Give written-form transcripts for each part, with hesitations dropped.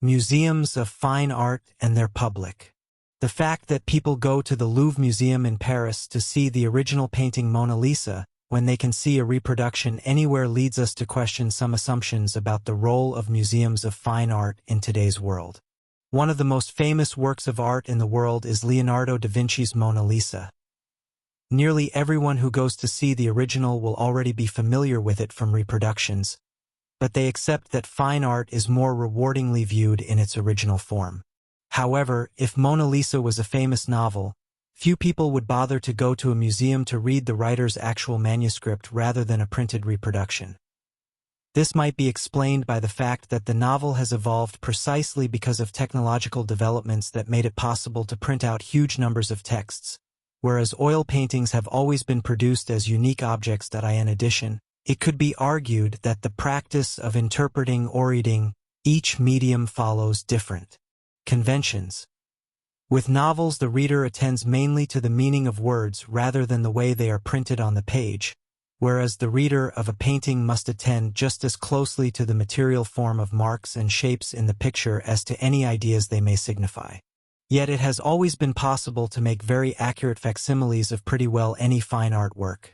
Museums of fine art and their public. The fact that people go to the Louvre Museum in Paris to see the original painting Mona Lisa, when they can see a reproduction anywhere, leads us to question some assumptions about the role of museums of fine art in today's world. One of the most famous works of art in the world is Leonardo da Vinci's Mona Lisa. Nearly everyone who goes to see the original will already be familiar with it from reproductions, but they accept that fine art is more rewardingly viewed in its original form. However, if Mona Lisa was a famous novel, few people would bother to go to a museum to read the writer's actual manuscript rather than a printed reproduction. This might be explained by the fact that the novel has evolved precisely because of technological developments that made it possible to print out huge numbers of texts, whereas oil paintings have always been produced as unique objects. In addition, it could be argued that the practice of interpreting or reading each medium follows different conventions. With novels, the reader attends mainly to the meaning of words rather than the way they are printed on the page, whereas the reader of a painting must attend just as closely to the material form of marks and shapes in the picture as to any ideas they may signify. Yet it has always been possible to make very accurate facsimiles of pretty well any fine art work.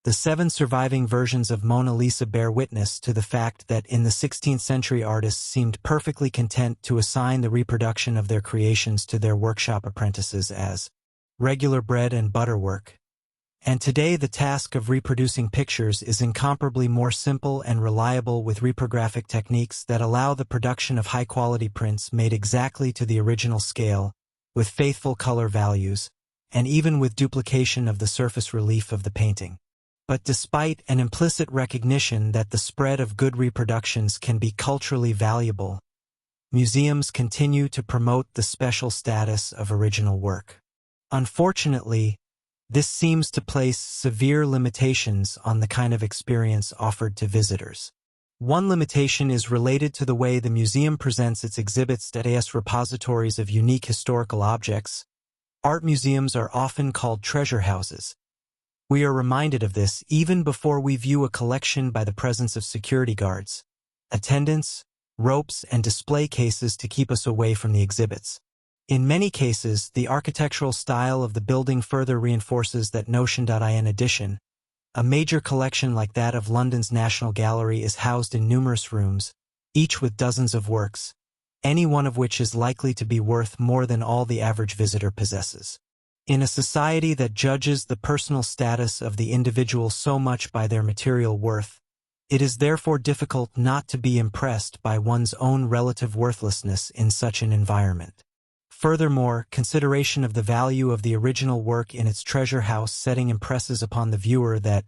The 7 surviving versions of Mona Lisa bear witness to the fact that in the 16th century artists seemed perfectly content to assign the reproduction of their creations to their workshop apprentices as regular bread and butter work. And today the task of reproducing pictures is incomparably more simple and reliable with reprographic techniques that allow the production of high-quality prints made exactly to the original scale, with faithful color values, and even with duplication of the surface relief of the painting. But despite an implicit recognition that the spread of good reproductions can be culturally valuable, museums continue to promote the special status of original work. Unfortunately, this seems to place severe limitations on the kind of experience offered to visitors. One limitation is related to the way the museum presents its exhibits as repositories of unique historical objects. Art museums are often called treasure houses. We are reminded of this even before we view a collection by the presence of security guards, attendants, ropes, and display cases to keep us away from the exhibits. In many cases, the architectural style of the building further reinforces that notion. In addition, a major collection like that of London's National Gallery is housed in numerous rooms, each with dozens of works, any one of which is likely to be worth more than all the average visitor possesses. In a society that judges the personal status of the individual so much by their material worth, it is therefore difficult not to be impressed by one's own relative worthlessness in such an environment. Furthermore, consideration of the value of the original work in its treasure house setting impresses upon the viewer that,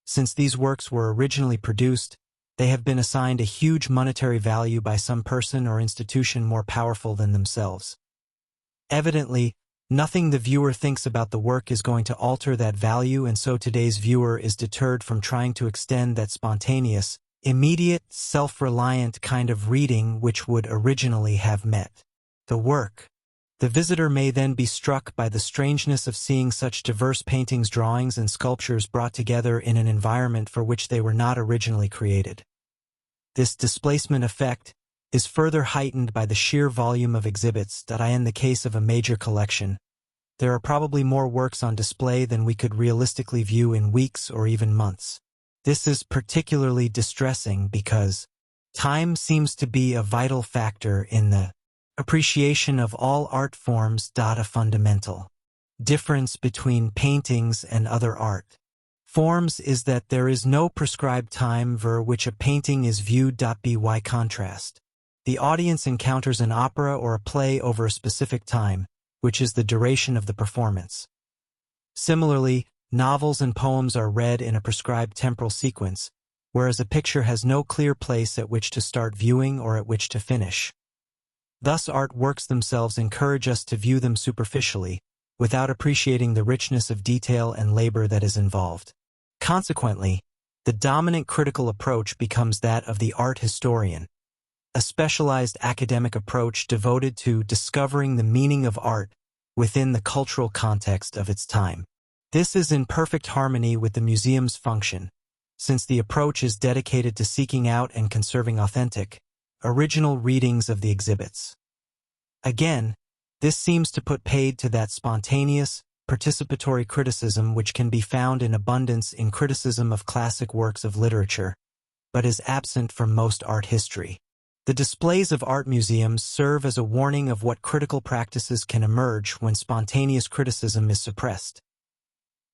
since these works were originally produced, they have been assigned a huge monetary value by some person or institution more powerful than themselves. Evidently, nothing the viewer thinks about the work is going to alter that value, and so today's viewer is deterred from trying to extend that spontaneous, immediate, self-reliant kind of reading which would originally have met the work. The visitor may then be struck by the strangeness of seeing such diverse paintings, drawings, and sculptures brought together in an environment for which they were not originally created. This displacement effect is further heightened by the sheer volume of exhibits. In the case of a major collection, there are probably more works on display than we could realistically view in weeks or even months. This is particularly distressing because time seems to be a vital factor in the appreciation of all art forms. A fundamental difference between paintings and other art forms is that there is no prescribed time for which a painting is viewed. By contrast, the audience encounters an opera or a play over a specific time, which is the duration of the performance. Similarly, novels and poems are read in a prescribed temporal sequence, whereas a picture has no clear place at which to start viewing or at which to finish. Thus, art works themselves encourage us to view them superficially, without appreciating the richness of detail and labor that is involved. Consequently, the dominant critical approach becomes that of the art historian, a specialized academic approach devoted to discovering the meaning of art within the cultural context of its time. This is in perfect harmony with the museum's function, since the approach is dedicated to seeking out and conserving authentic, original readings of the exhibits. Again, this seems to put paid to that spontaneous, participatory criticism which can be found in abundance in criticism of classic works of literature, but is absent from most art history. The displays of art museums serve as a warning of what critical practices can emerge when spontaneous criticism is suppressed.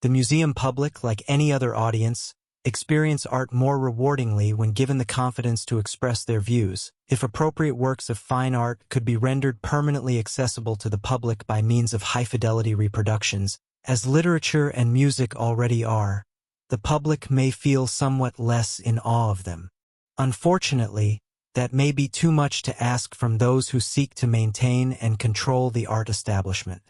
The museum public, like any other audience, experience art more rewardingly when given the confidence to express their views. If appropriate works of fine art could be rendered permanently accessible to the public by means of high-fidelity reproductions, as literature and music already are, the public may feel somewhat less in awe of them. Unfortunately, that may be too much to ask from those who seek to maintain and control the art establishment.